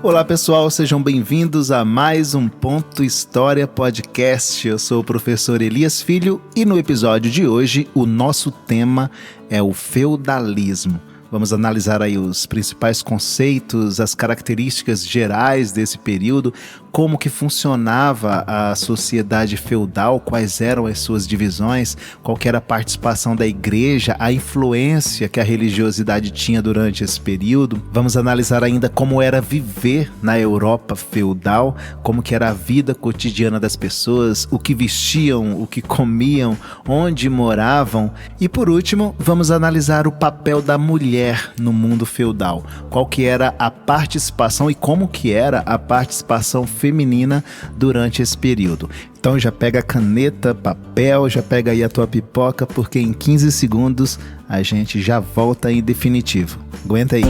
Olá pessoal, sejam bem-vindos a mais um Ponto História Podcast. Eu sou o professor Elias Filho e no episódio de hoje o nosso tema é o feudalismo. Vamos analisar aí os principais conceitos, as características gerais desse período, como que funcionava a sociedade feudal, quais eram as suas divisões, qual que era a participação da igreja, a influência que a religiosidade tinha durante esse período. Vamos analisar ainda como era viver na Europa feudal, como que era a vida cotidiana das pessoas, o que vestiam, o que comiam, onde moravam. E por último, vamos analisar o papel da mulher no mundo feudal, qual que era a participação e como que era a participação feminina durante esse período. Então já pega caneta, papel, já pega aí a tua pipoca, porque em 15 segundos a gente já volta em definitivo. Aguenta aí.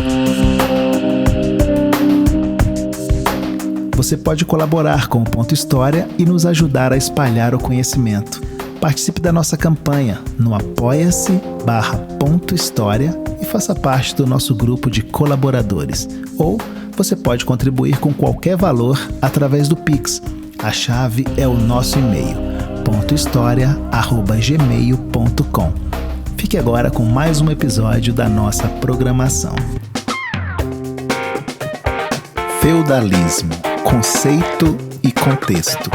Você pode colaborar com o Ponto História e nos ajudar a espalhar o conhecimento. Participe da nossa campanha no apoia-se/Ponto História e faça parte do nosso grupo de colaboradores. Ou você pode contribuir com qualquer valor através do Pix. A chave é o nosso e-mail, pontohistoria@gmail.com. Fique agora com mais um episódio da nossa programação. Feudalismo, conceito e contexto.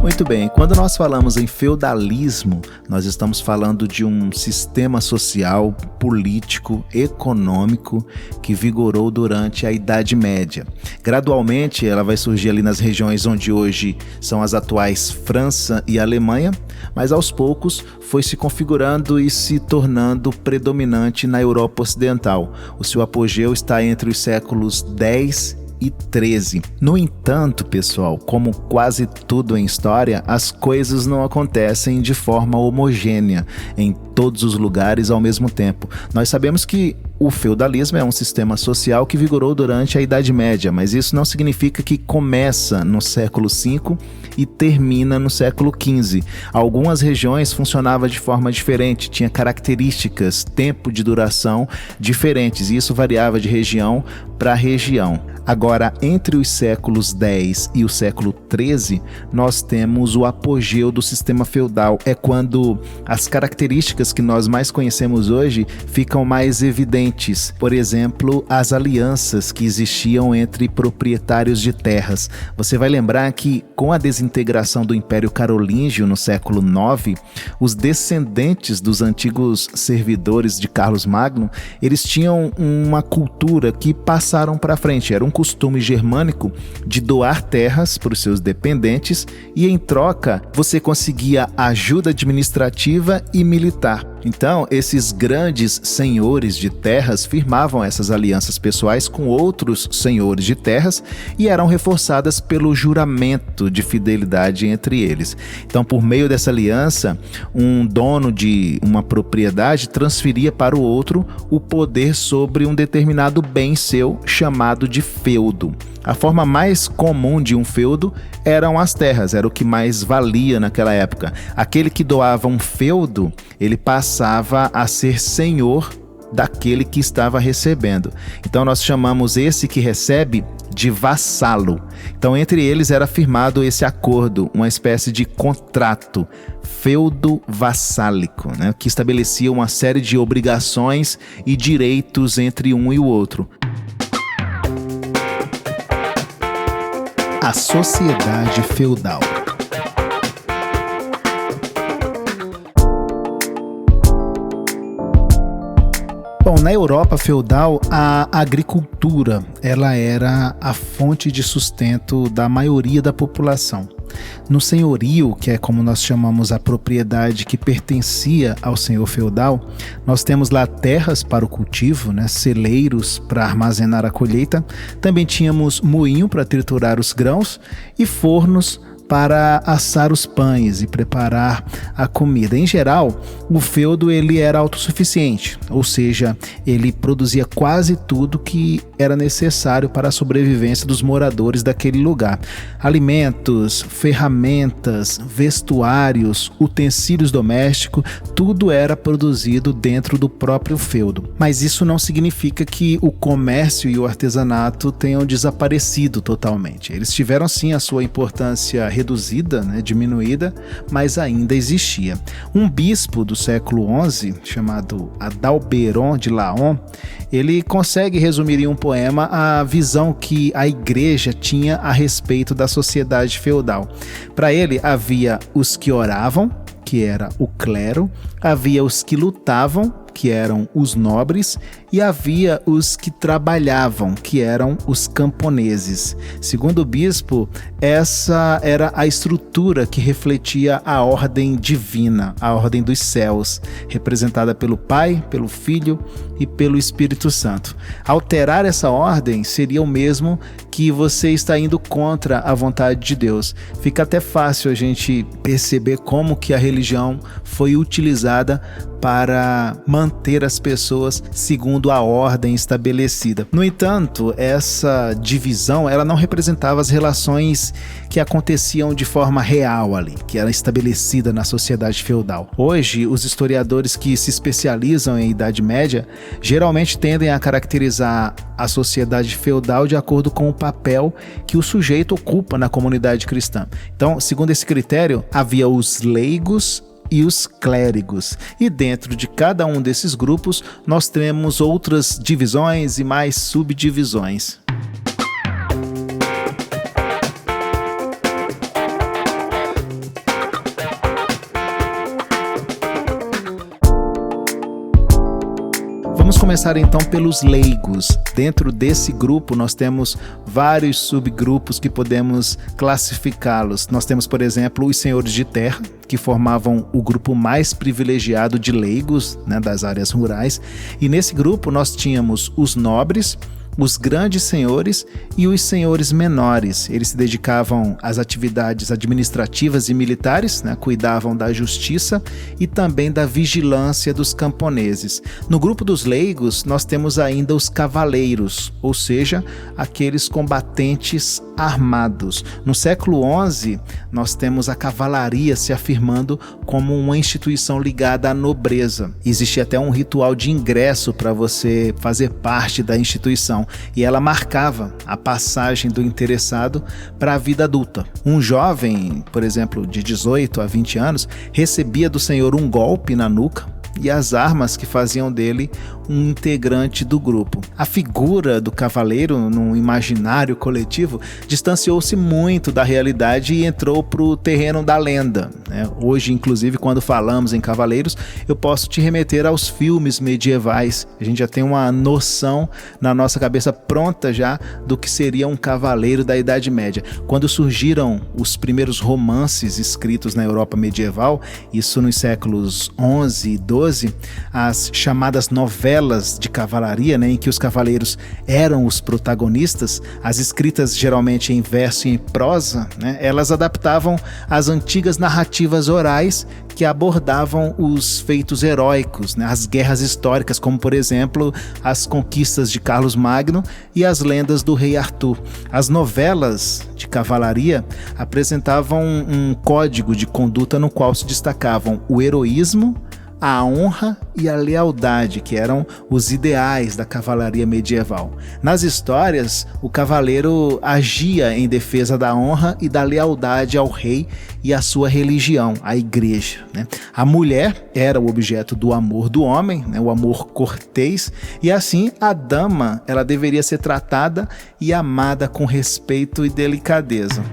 Muito bem, quando nós falamos em feudalismo, nós estamos falando de um sistema social, político, econômico que vigorou durante a Idade Média. Gradualmente, ela vai surgir ali nas regiões onde hoje são as atuais França e Alemanha, mas aos poucos foi se configurando e se tornando predominante na Europa Ocidental. O seu apogeu está entre os séculos X e 13. No entanto, pessoal, como quase tudo em história, as coisas não acontecem de forma homogênea em todos os lugares ao mesmo tempo. Nós sabemos que o feudalismo é um sistema social que vigorou durante a Idade Média, mas isso não significa que começa no século V e termina no século XV. Algumas regiões funcionavam de forma diferente, tinha características, tempo de duração diferentes, e isso variava de região para região. Agora, entre os séculos X e o século XIII, nós temos o apogeu do sistema feudal. É quando as características que nós mais conhecemos hoje ficam mais evidentes. Por exemplo, as alianças que existiam entre proprietários de terras. Você vai lembrar que, com a desintegração do Império Carolíngio no século IX, os descendentes dos antigos servidores de Carlos Magno, eles tinham uma cultura que passaram para frente. Era um costume germânico de doar terras para os seus dependentes e, em troca, você conseguia ajuda administrativa e militar. Então, esses grandes senhores de terras firmavam essas alianças pessoais com outros senhores de terras e eram reforçadas pelo juramento de fidelidade entre eles. Então, por meio dessa aliança, um dono de uma propriedade transferia para o outro o poder sobre um determinado bem seu, chamado de feudo. A forma mais comum de um feudo eram as terras, era o que mais valia naquela época. Aquele que doava um feudo, ele passava a ser senhor daquele que estava recebendo. Então nós chamamos esse que recebe de vassalo. Então entre eles era firmado esse acordo, uma espécie de contrato, feudo vassálico, que estabelecia uma série de obrigações e direitos entre um e o outro. A sociedade feudal. Bom, na Europa feudal, a agricultura ela era a fonte de sustento da maioria da população. No senhorio, que é como nós chamamos a propriedade que pertencia ao senhor feudal, nós temos lá terras para o cultivo, celeiros para armazenar a colheita, também tínhamos moinho para triturar os grãos e fornos para assar os pães e preparar a comida. Em geral, o feudo ele era autossuficiente, ou seja, ele produzia quase tudo que era necessário para a sobrevivência dos moradores daquele lugar. Alimentos, ferramentas, vestuários, utensílios domésticos, tudo era produzido dentro do próprio feudo. Mas isso não significa que o comércio e o artesanato tenham desaparecido totalmente. Eles tiveram sim a sua importância reduzida, diminuída, mas ainda existia. Um bispo do século XI, chamado Adalberon de Laon, ele consegue resumir em um poema a visão que a igreja tinha a respeito da sociedade feudal. Para ele, havia os que oravam, que era o clero, havia os que lutavam, que eram os nobres, e havia os que trabalhavam, que eram os camponeses. Segundo o bispo, essa era a estrutura que refletia a ordem divina, a ordem dos céus, representada pelo Pai, pelo Filho e pelo Espírito Santo. Alterar essa ordem seria o mesmo que você está indo contra a vontade de Deus. Fica até fácil a gente perceber como que a religião foi utilizada para manter as pessoas segundo a ordem estabelecida. No entanto, essa divisão ela não representava as relações que aconteciam de forma real ali, que era estabelecida na sociedade feudal. Hoje, os historiadores que se especializam em Idade Média geralmente tendem a caracterizar a sociedade feudal de acordo com o papel que o sujeito ocupa na comunidade cristã. Então, segundo esse critério, havia os leigos e os clérigos. E dentro de cada um desses grupos, nós temos outras divisões e mais subdivisões. Vamos começar então pelos leigos. Dentro desse grupo nós temos vários subgrupos que podemos classificá-los. Nós temos, por exemplo, os senhores de terra, que formavam o grupo mais privilegiado de leigos, das áreas rurais. E nesse grupo nós tínhamos os nobres, os grandes senhores e os senhores menores. Eles se dedicavam às atividades administrativas e militares, cuidavam da justiça e também da vigilância dos camponeses. No grupo dos leigos, nós temos ainda os cavaleiros, ou seja, aqueles combatentes armados. No século XI, nós temos a cavalaria se afirmando como uma instituição ligada à nobreza. Existia até um ritual de ingresso para você fazer parte da instituição, e ela marcava a passagem do interessado para a vida adulta. Um jovem, por exemplo, de 18 a 20 anos, recebia do senhor um golpe na nuca e as armas que faziam dele um integrante do grupo. A figura do cavaleiro no imaginário coletivo distanciou-se muito da realidade e entrou para o terreno da lenda. Hoje, inclusive, quando falamos em cavaleiros, eu posso te remeter aos filmes medievais. A gente já tem uma noção na nossa cabeça pronta já do que seria um cavaleiro da Idade Média. Quando surgiram os primeiros romances escritos na Europa medieval, isso nos séculos 11 e 12, as chamadas novelas de cavalaria, em que os cavaleiros eram os protagonistas, as escritas geralmente em verso e em prosa, elas adaptavam as antigas narrativas orais que abordavam os feitos heróicos, as guerras históricas, como por exemplo as conquistas de Carlos Magno e as lendas do rei Arthur. As novelas de cavalaria apresentavam um código de conduta no qual se destacavam o heroísmo, a honra e a lealdade, que eram os ideais da cavalaria medieval. Nas histórias, o cavaleiro agia em defesa da honra e da lealdade ao rei e à sua religião, à igreja. A mulher era o objeto do amor do homem, o amor cortês, e assim a dama ela deveria ser tratada e amada com respeito e delicadeza.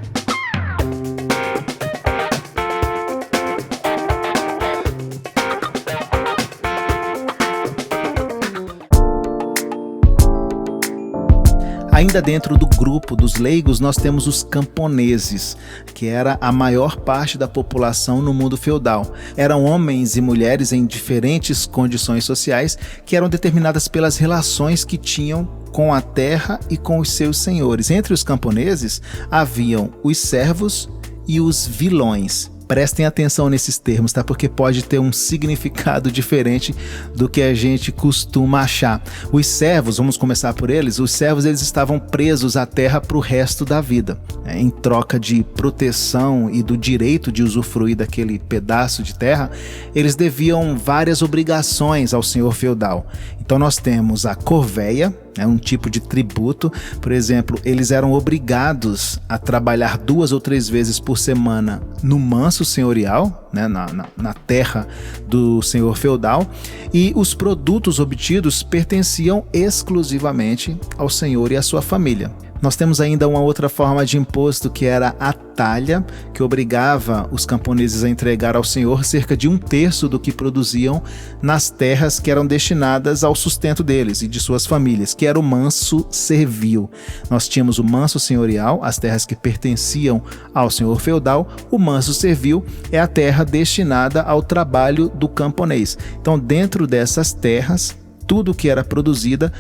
Ainda dentro do grupo dos leigos, nós temos os camponeses, que era a maior parte da população no mundo feudal. Eram homens e mulheres em diferentes condições sociais que eram determinadas pelas relações que tinham com a terra e com os seus senhores. Entre os camponeses, haviam os servos e os vilões. Prestem atenção nesses termos, tá? Porque pode ter um significado diferente do que a gente costuma achar. Os servos, vamos começar por eles, os servos eles estavam presos à terra para o resto da vida. Em troca de proteção e do direito de usufruir daquele pedaço de terra, eles deviam várias obrigações ao senhor feudal. Então nós temos a corveia, um tipo de tributo. Por exemplo, eles eram obrigados a trabalhar 2 ou 3 vezes por semana no manso senhorial, na terra do senhor feudal, e os produtos obtidos pertenciam exclusivamente ao senhor e à sua família. Nós temos ainda uma outra forma de imposto, que era a talha, que obrigava os camponeses a entregar ao senhor cerca de 1/3 do que produziam nas terras que eram destinadas ao sustento deles e de suas famílias, que era o manso servil. Nós tínhamos o manso senhorial, as terras que pertenciam ao senhor feudal. O manso servil é a terra destinada ao trabalho do camponês. Então, dentro dessas terras, tudo que era produzido,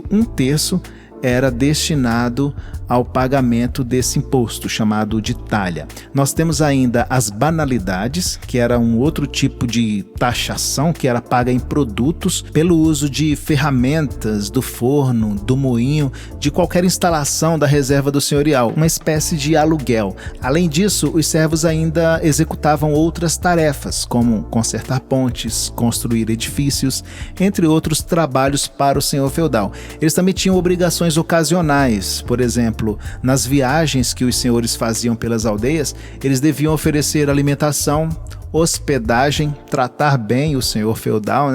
1/3 era destinado ao pagamento desse imposto, chamado de talha. Nós temos ainda as banalidades, que era um outro tipo de taxação, que era paga em produtos pelo uso de ferramentas, do forno, do moinho, de qualquer instalação da reserva do senhorial, uma espécie de aluguel. Além disso, os servos ainda executavam outras tarefas, como consertar pontes, construir edifícios, entre outros trabalhos para o senhor feudal. Eles também tinham obrigações ocasionais. Por exemplo, nas viagens que os senhores faziam pelas aldeias, eles deviam oferecer alimentação, hospedagem, tratar bem o senhor feudal,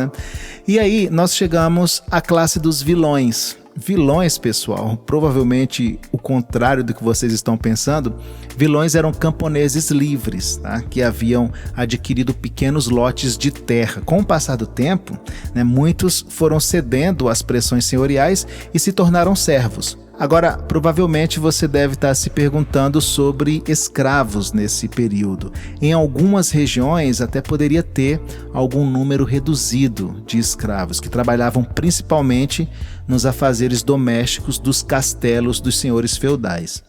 E aí nós chegamos à classe dos vilões. Vilões, pessoal, provavelmente o contrário do que vocês estão pensando. Vilões eram camponeses livres, tá? Que haviam adquirido pequenos lotes de terra. Com o passar do tempo, muitos foram cedendo às pressões senhoriais e se tornaram servos. Agora, provavelmente você deve estar se perguntando sobre escravos nesse período. Em algumas regiões até poderia ter algum número reduzido de escravos que trabalhavam principalmente nos afazeres domésticos dos castelos dos senhores feudais.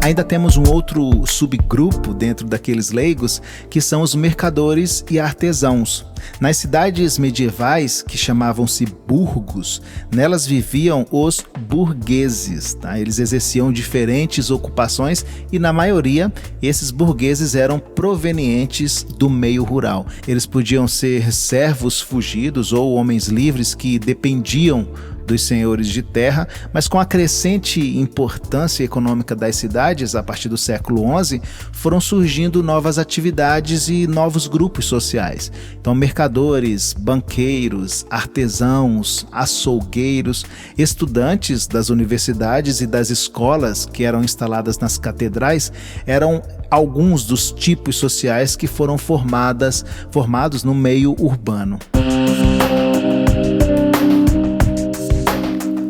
Ainda temos um outro subgrupo dentro daqueles leigos, que são os mercadores e artesãos. Nas cidades medievais, que chamavam-se burgos, nelas viviam os burgueses, tá? Eles exerciam diferentes ocupações e, na maioria, esses burgueses eram provenientes do meio rural. Eles podiam ser servos fugidos ou homens livres que dependiam dos senhores de terra, mas com a crescente importância econômica das cidades, a partir do século XI, foram surgindo novas atividades e novos grupos sociais. Então, mercadores, banqueiros, artesãos, açougueiros, estudantes das universidades e das escolas que eram instaladas nas catedrais eram alguns dos tipos sociais que foram formados no meio urbano.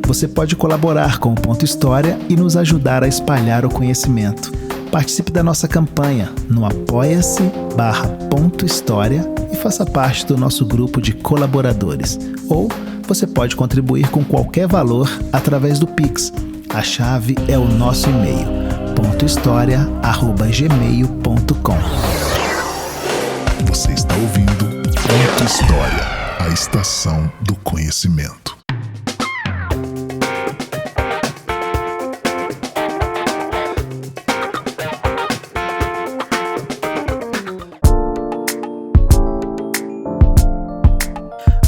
Você pode colaborar com o Ponto História e nos ajudar a espalhar o conhecimento. Participe da nossa campanha no apoia-se/Ponto História e faça parte do nosso grupo de colaboradores. Ou você pode contribuir com qualquer valor através do Pix. A chave é o nosso e-mail, pontohistoria@gmail.com. Você está ouvindo Ponto História, a estação do conhecimento.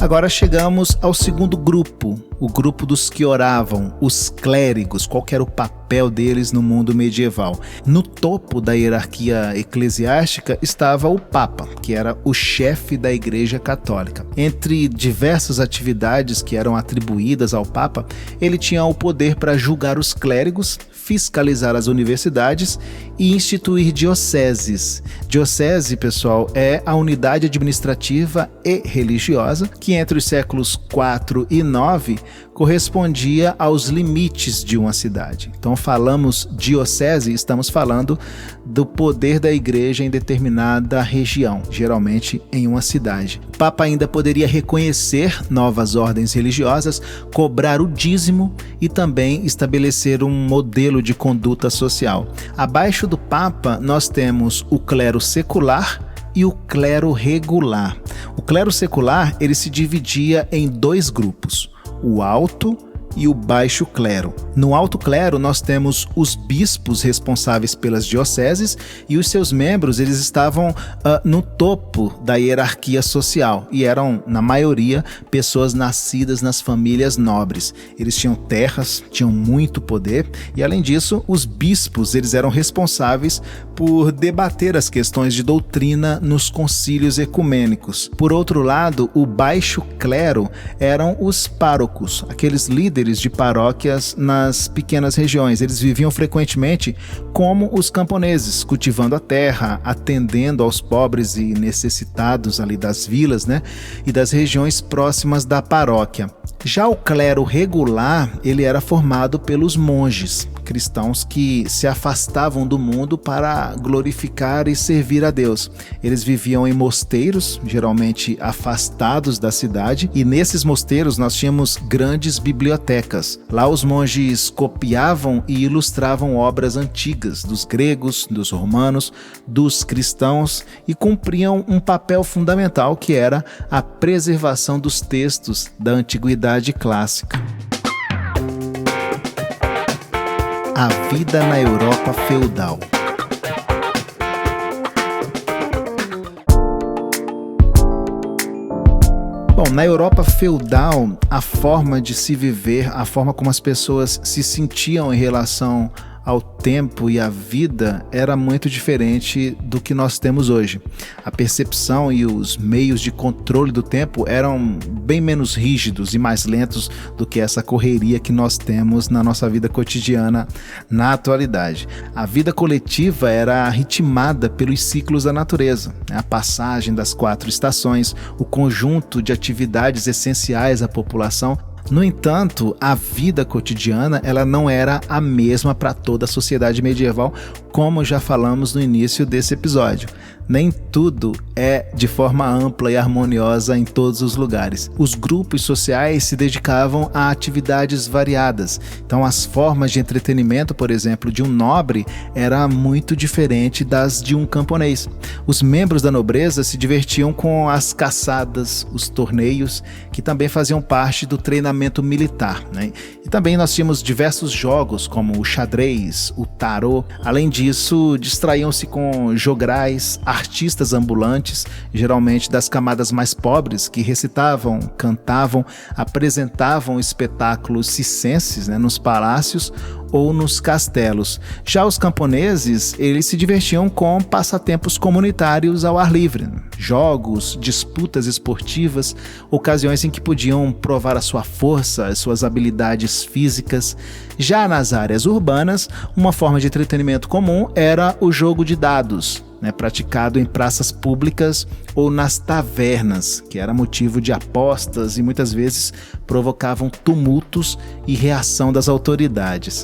Agora chegamos ao segundo grupo, o grupo dos que oravam, os clérigos. Qual que era o papel deles no mundo medieval? No topo da hierarquia eclesiástica estava o Papa, que era o chefe da Igreja Católica. Entre diversas atividades que eram atribuídas ao Papa, ele tinha o poder para julgar os clérigos, fiscalizar as universidades e instituir dioceses. Diocese, pessoal, é a unidade administrativa e religiosa que entre os séculos 4 e 9 correspondia aos limites de uma cidade. Então, falamos diocese, estamos falando do poder da igreja em determinada região, geralmente em uma cidade. O Papa ainda poderia reconhecer novas ordens religiosas, cobrar o dízimo e também estabelecer um modelo de conduta social. Abaixo do Papa, nós temos o clero secular e o clero regular. O clero secular, ele se dividia em dois grupos: o alto e o baixo clero. No alto clero nós temos os bispos responsáveis pelas dioceses e os seus membros, eles estavam no topo da hierarquia social e eram, na maioria, pessoas nascidas nas famílias nobres. Eles tinham terras, tinham muito poder e, além disso, os bispos, eles eram responsáveis por debater as questões de doutrina nos concílios ecumênicos. Por outro lado, o baixo clero eram os párocos, aqueles líderes de paróquias nas pequenas regiões. Eles viviam frequentemente como os camponeses, cultivando a terra, atendendo aos pobres e necessitados ali das vilas, e das regiões próximas da paróquia. Já o clero regular, ele era formado pelos monges, cristãos que se afastavam do mundo para glorificar e servir a Deus. Eles viviam em mosteiros, geralmente afastados da cidade, e nesses mosteiros nós tínhamos grandes bibliotecas. Lá os monges copiavam e ilustravam obras antigas dos gregos, dos romanos, dos cristãos e cumpriam um papel fundamental que era a preservação dos textos da antiguidade clássica. A vida na Europa feudal. Bom, na Europa feudal, a forma de se viver, a forma como as pessoas se sentiam em relação ao tempo e à vida era muito diferente do que nós temos hoje. A percepção e os meios de controle do tempo eram bem menos rígidos e mais lentos do que essa correria que nós temos na nossa vida cotidiana na atualidade. A vida coletiva era ritmada pelos ciclos da natureza, a passagem das 4 estações, o conjunto de atividades essenciais à população. No entanto, a vida cotidiana ela não era a mesma para toda a sociedade medieval, como já falamos no início desse episódio. Nem tudo é de forma ampla e harmoniosa em todos os lugares. Os grupos sociais se dedicavam a atividades variadas. Então, as formas de entretenimento, por exemplo, de um nobre era muito diferente das de um camponês. Os membros da nobreza se divertiam com as caçadas, os torneios, que também faziam parte do treinamento militar, E também nós tínhamos diversos jogos, como o xadrez, o tarô. Além disso, distraíam-se com jograis, artistas ambulantes, geralmente das camadas mais pobres, que recitavam, cantavam, apresentavam espetáculos circenses, nos palácios ou nos castelos. Já os camponeses, eles se divertiam com passatempos comunitários ao ar livre, jogos, disputas esportivas, ocasiões em que podiam provar a sua força, as suas habilidades físicas. Já nas áreas urbanas, uma forma de entretenimento comum era o jogo de dados, praticado em praças públicas ou nas tavernas, que era motivo de apostas e muitas vezes provocavam tumultos e reação das autoridades.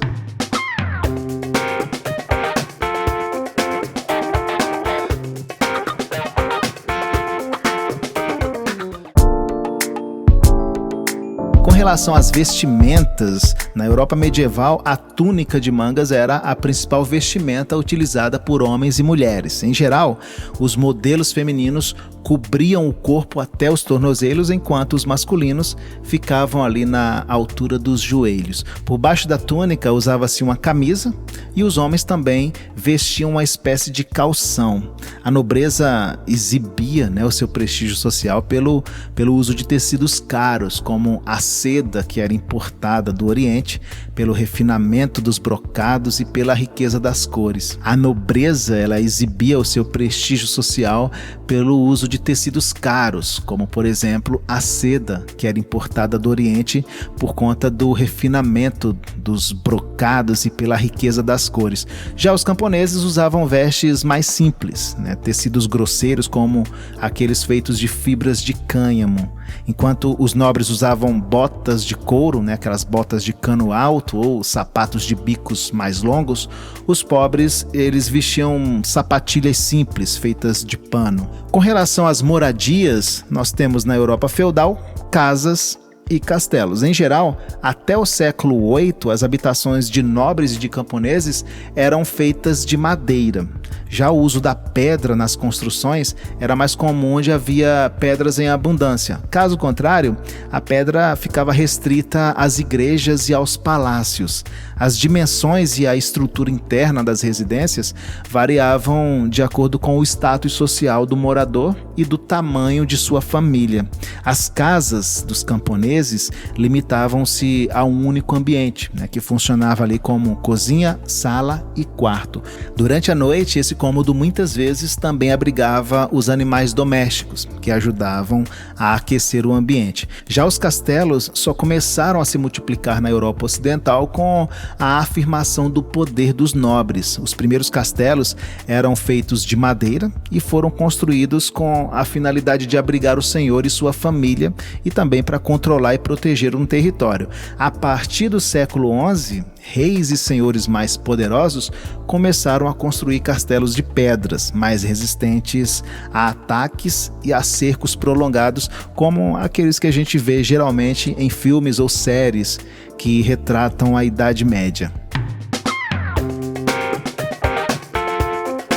Com relação às vestimentas, na Europa medieval, a túnica de mangas era a principal vestimenta utilizada por homens e mulheres. Em geral, os modelos femininos cobriam o corpo até os tornozelos, enquanto os masculinos ficavam ali na altura dos joelhos. Por baixo da túnica usava-se uma camisa e os homens também vestiam uma espécie de calção. A nobreza exibia o seu prestígio social pelo uso de tecidos caros, como a seda seda que era importada do Oriente, pelo refinamento dos brocados e pela riqueza das cores. A nobreza, ela exibia o seu prestígio social pelo uso de tecidos caros, como por exemplo a seda, que era importada do Oriente por conta do refinamento dos brocados e pela riqueza das cores. Já os camponeses usavam vestes mais simples, tecidos grosseiros como aqueles feitos de fibras de cânhamo, enquanto os nobres usavam botas de couro, aquelas botas de cano alto ou sapatos de bicos mais longos. Os pobres, eles vestiam sapatilhas simples feitas de pano. Com relação às moradias, nós temos na Europa feudal casas e castelos. Em geral, até o século VIII, as habitações de nobres e de camponeses eram feitas de madeira. Já o uso da pedra nas construções era mais comum onde havia pedras em abundância. Caso contrário, a pedra ficava restrita às igrejas e aos palácios. As dimensões e a estrutura interna das residências variavam de acordo com o status social do morador e do tamanho de sua família. As casas dos camponeses limitavam-se a um único ambiente, que funcionava ali como cozinha, sala e quarto. Durante a noite, esse cômodo muitas vezes também abrigava os animais domésticos, que ajudavam a aquecer o ambiente. Já os castelos só começaram a se multiplicar na Europa Ocidental com a afirmação do poder dos nobres. Os primeiros castelos eram feitos de madeira e foram construídos com a finalidade de abrigar o senhor e sua família e também para controlar e proteger um território. A partir do século XI, reis e senhores mais poderosos começaram a construir castelos de pedras, mais resistentes a ataques e a cercos prolongados, como aqueles que a gente vê geralmente em filmes ou séries que retratam a Idade Média.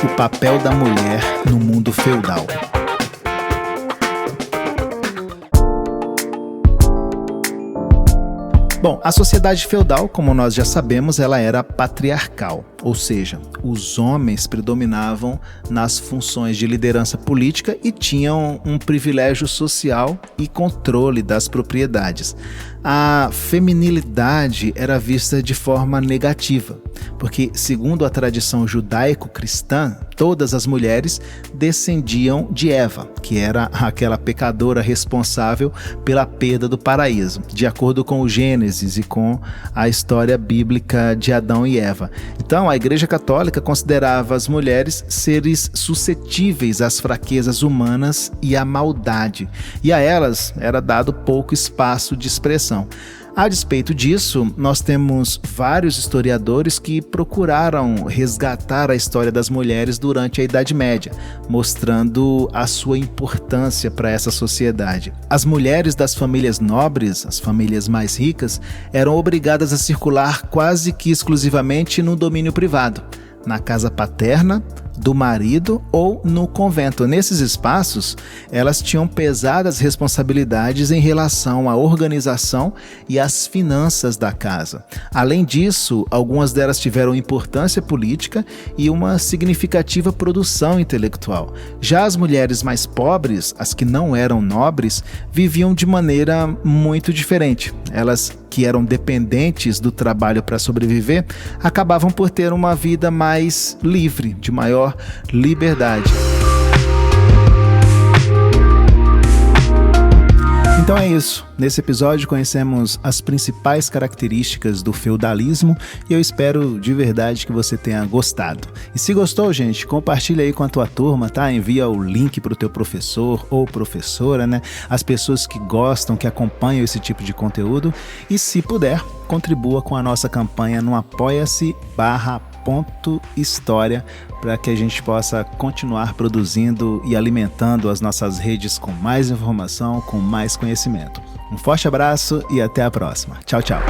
O papel da mulher no mundo feudal. Bom, a sociedade feudal, como nós já sabemos, ela era patriarcal, ou seja, os homens predominavam nas funções de liderança política e tinham um privilégio social e controle das propriedades. A feminilidade era vista de forma negativa, porque, segundo a tradição judaico-cristã, todas as mulheres descendiam de Eva, que era aquela pecadora responsável pela perda do paraíso, de acordo com o Gênesis e com a história bíblica de Adão e Eva. Então, a Igreja Católica considerava as mulheres seres suscetíveis às fraquezas humanas e à maldade, e a elas era dado pouco espaço de expressão. A despeito disso, nós temos vários historiadores que procuraram resgatar a história das mulheres durante a Idade Média, mostrando a sua importância para essa sociedade. As mulheres das famílias nobres, as famílias mais ricas, eram obrigadas a circular quase que exclusivamente no domínio privado, na casa paterna, do marido ou no convento. Nesses espaços, elas tinham pesadas responsabilidades em relação à organização e às finanças da casa. Além disso, algumas delas tiveram importância política e uma significativa produção intelectual. Já as mulheres mais pobres, as que não eram nobres, viviam de maneira muito diferente. Elas, que eram dependentes do trabalho para sobreviver, acabavam por ter uma vida mais livre, de maior liberdade. Então é isso. Nesse episódio conhecemos as principais características do feudalismo e eu espero de verdade que você tenha gostado. E se gostou, gente, compartilha aí com a tua turma, tá? Envia o link para o teu professor ou professora, as pessoas que gostam, que acompanham esse tipo de conteúdo. E se puder, contribua com a nossa campanha no apoia-se/.história para que a gente possa continuar produzindo e alimentando as nossas redes com mais informação, com mais conhecimento. Um forte abraço e até a próxima. Tchau, tchau.